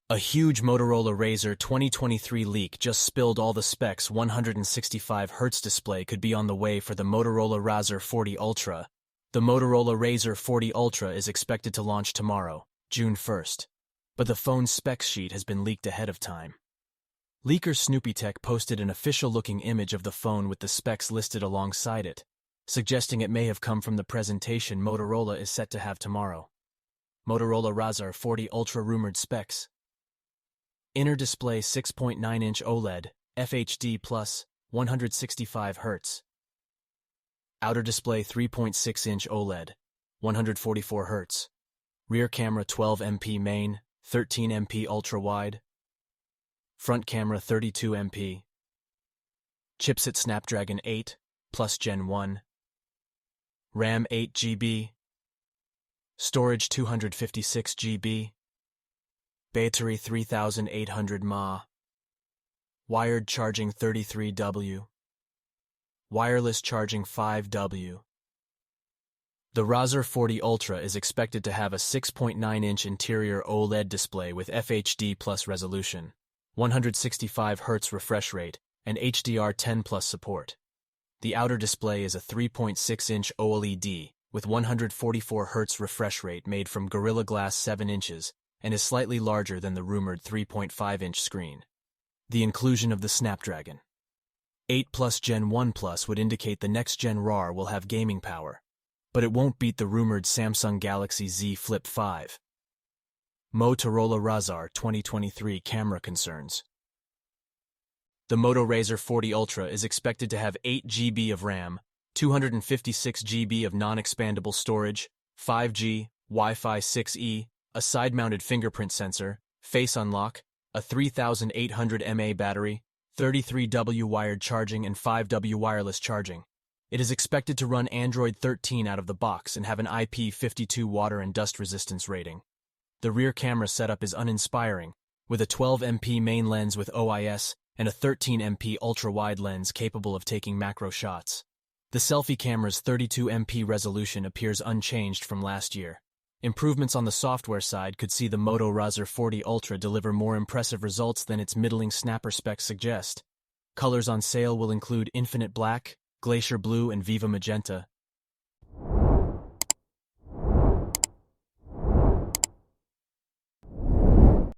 A huge Motorola Razr 2023 leak just spilled all the specs. 165Hz display could be on the way for the Motorola Razr 40 Ultra. The Motorola Razr 40 Ultra is expected to launch tomorrow, June 1st. But the phone's specs sheet has been leaked ahead of time. Leaker SnoopyTech posted an official-looking image of the phone with the specs listed alongside it, suggesting it may have come from the presentation Motorola is set to have tomorrow. Motorola Razr 40 Ultra rumored specs. Inner display 6.9-inch OLED, FHD+, 165 Hz. Outer display 3.6-inch OLED, 144 Hz. Rear camera 12MP main, 13MP ultrawide. Front camera 32MP. Chipset Snapdragon 8 Plus Gen 1. RAM 8 GB. Storage 256 GB. Battery 3800 mAh. Wired charging 33W. Wireless charging 5W. The Razr 40 Ultra is expected to have a 6.9-inch interior OLED display with FHD Plus resolution, 165 Hz refresh rate, and HDR10+ support. The outer display is a 3.6-inch OLED with 144 Hz refresh rate made from Gorilla Glass 7 inches and is slightly larger than the rumored 3.5-inch screen. The inclusion of the Snapdragon 8 Plus Gen 1 Plus would indicate the next-gen RAR will have gaming power, but it won't beat the rumored Samsung Galaxy Z Flip 5. Motorola Razr 2023 camera concerns. The Moto Razr 40 Ultra is expected to have 8 GB of RAM, 256 GB of non-expandable storage, 5G, Wi-Fi 6E, a side-mounted fingerprint sensor, face unlock, a 3800 mAh battery, 33W wired charging and 5W wireless charging. It is expected to run Android 13 out of the box and have an IP52 water and dust resistance rating. The rear camera setup is uninspiring, with a 12MP main lens with OIS and a 13MP ultra-wide lens capable of taking macro shots. The selfie camera's 32MP resolution appears unchanged from last year. Improvements on the software side could see the Moto Razr 40 Ultra deliver more impressive results than its middling snapper specs suggest. Colors on sale will include Infinite Black, Glacier Blue, and Viva Magenta,